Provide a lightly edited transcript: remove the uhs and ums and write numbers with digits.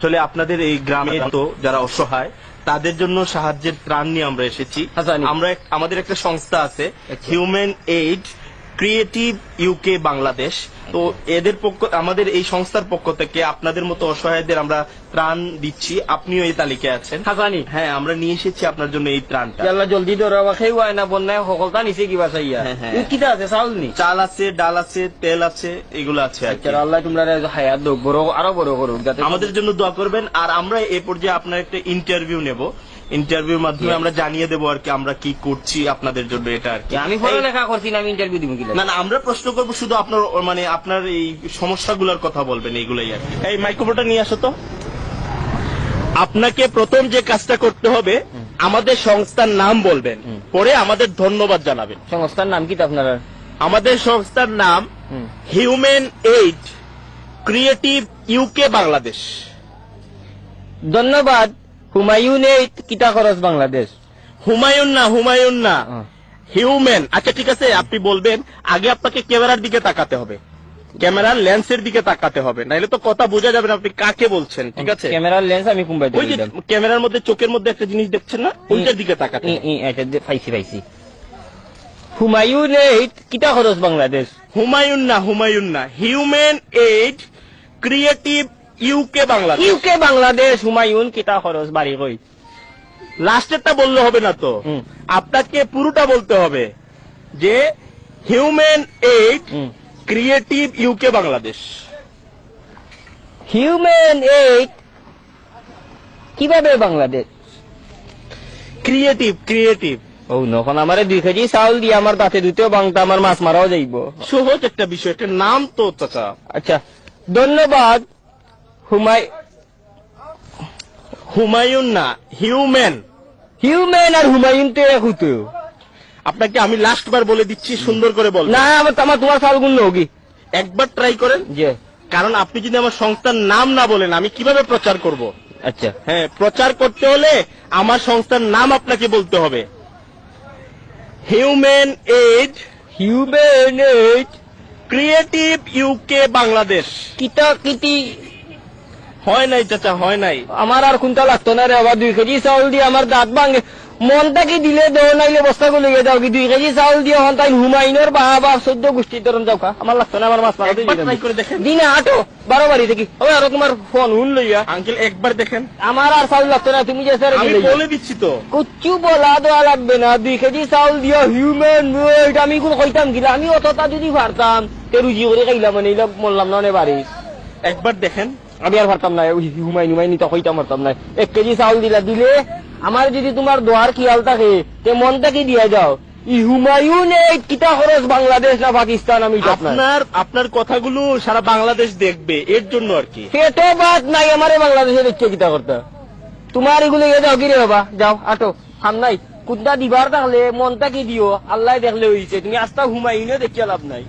আসলে আপনাদের এই গ্রামে তো যারা অসহায় তাদের জন্য সাহায্যের ত্রাণ নিয়ে আমরা এসেছি। আমরা আমাদের একটা সংস্থা আছে human aid creative UK Bangladesh. তো এদের পক্ষ আমাদের এই সংস্থার পক্ষ থেকে আপনাদের মতো অসহায়দের আমরা ত্রাণ দিচ্ছি। আপনিও এই তালিকায় আছেন। হ্যাঁ, আমরা নিয়ে এসেছি আপনার জন্য এই ত্রাণটা। জলদি না বন্যায় সকলটা নিচে কিবা চাইয়া কিটা আছে চাউল নি চাল আছে, ডাল আছে, তেল আছে, এগুলো আছে। আল্লাহ তোমরা হায়াত দোক বড় আরো বড় করুক, যাতে আমাদের জন্য দোয়া করবেন। আর আমরা এই পর্যায়ে আপনার একটা ইন্টারভিউ নেব। ইন্টারভিউর মাধ্যমে আমরা জানিয়ে দেবো আর কি আমরা কি করছি আপনাদের জন্য। এটা আর কি আমি পড়ালেখা করছি না, আমি ইন্টারভিউ দিব কিনা? না না, আমরা প্রশ্ন করবো শুধু আপনার মানে আপনার এই সমস্যাগুলোর কথা বলবেন, এইগুলাই আর কি। এই মাইক্রোফোনটা নিয়ে আসো তো। আপনাকে প্রথম যে কাজটা করতে হবে, আমাদের সংস্থার নাম বলবেন, পরে আমাদের ধন্যবাদ জানাবেন। সংস্থার নাম কি আপনারা? আমাদের সংস্থার নাম human aid creative UK Bangladesh. ধন্যবাদ। হুমায়ুন এইড কিটা খরচ বাংলাদেশ। হুমায়ুন না হিউম্যান। আচ্ছা ঠিক আছে, আপনি বলবেন। আগে আপনাকে ক্যামেরার দিকে তাকাতে হবে, ক্যামেরার লেন্সের দিকে তাকাতে হবে, নাহলে তো কথা বোঝা যাবে না আপনি কাকে বলছেন। ঠিক আছে, ক্যামেরার লেন্স আমি কুম্বাই ওই যে ক্যামেরার মধ্যে চোখের মধ্যে একটা জিনিস দেখছেন না, ওইটার দিকে তাকাতে হবে। পাইছি। হুমায়ুন এইড কিটা খরচ বাংলাদেশ। হুমায়ুন না human aid creative UK Bangladesh. UK Bangladesh Humayun কিটা খরচ বাড়ি কই। লাস্টেরটা বললে হবে না তো, আপনাকে পুরোটা বলতে হবে যে human aid creative UK Bangladesh. Human aid কিভাবে বাংলাদেশ ক্রিয়েটিভ। ও নখন আমারে 2 কেজি চাউল দিয়ে আমার দাঁতে দুতেও বাংটা আমার মাছ মারাও যাইব। সহজ একটা বিষয়, একটা নাম তো চাচা। আচ্ছা ধন্যবাদ। হুমায়ুন না হিউম্যান আর হুমায়ুন তো এক হতো। আপনাকে আমি লাস্ট বার বলে দিচ্ছি, সুন্দর করে বল। না আমার তোমার চাউল গুণ হোগি একবার ট্রাই করেন। যে কারণ আপনি যদি আমার সংস্থার নাম না বলেন আমি কিভাবে প্রচার করব। আচ্ছা হ্যাঁ, প্রচার করতে হলে আমার সংস্থার নাম আপনাকে বলতে হবে। Human aid creative UK Bangladesh. কিটা কিটি হয় নাই চাচা, হয় নাই। আমার আর কোনটা লাগতো না রে বাবা। 2 কেজি চাউল দিয়ে আমার দাঁত ভাঙে। মনটা কি দিলে দেও, নাইলে বস্তা গুলো যাও কি। 2 কেজি চাউল দিয়ে হন তাই হুমায়ুনের বাবা 14 গোষ্ঠীর ধরন যাও খা। আমার লাগতো না, আমার মাছ মারাতে ট্রাই করে দেখেন। দিনে 8 12 বাড়ি দেখি ওই আর তোমার ফোন হুন লইয়া। আঙ্কেল একবার দেখেন। আমার আর চাউল লাগতো না, তুমি যে স্যার আমি বলে দিচ্ছি তো। কুচ্ছু বলা দেওয়া লাগবে না। 2 কেজি চাউল দিয়া হিউম্যান ওয়েট আমি কোন কইতাম গিলা। আমি অতটা যদি পারতাম তে রুজি করে খাইলাম, মানে এইলাম মরলাম না নে বাড়ি। একবার দেখেন। আমি আর পারতাম না, হুমায়ুন তো কইতাম পারতাম না। 1 কেজি চাউল দিলে আমার যদি তোমার দোয়ার খেয়াল থাকে তে মনটা কি দিয়া যাও। হুমায়ুন এইড কিটা খরচ বাংলাদেশ না পাকিস্তান। আমি আপনার কথাগুলো সারা বাংলাদেশ দেখবে, এর জন্য আর কি। পেটো বাদ নাই আমারে বাংলাদেশে দেখছে কিটা করতে। তোমার এগুলো যাও কি রে বাবা, যাও আটো খান নাই। কুন্তা দিবার থাকলে মনটা কি দিও, আল্লাহ দেখলে হইছে। তুমি আস্তা হুমায়ুনে দেখিয়া লাভ নাই।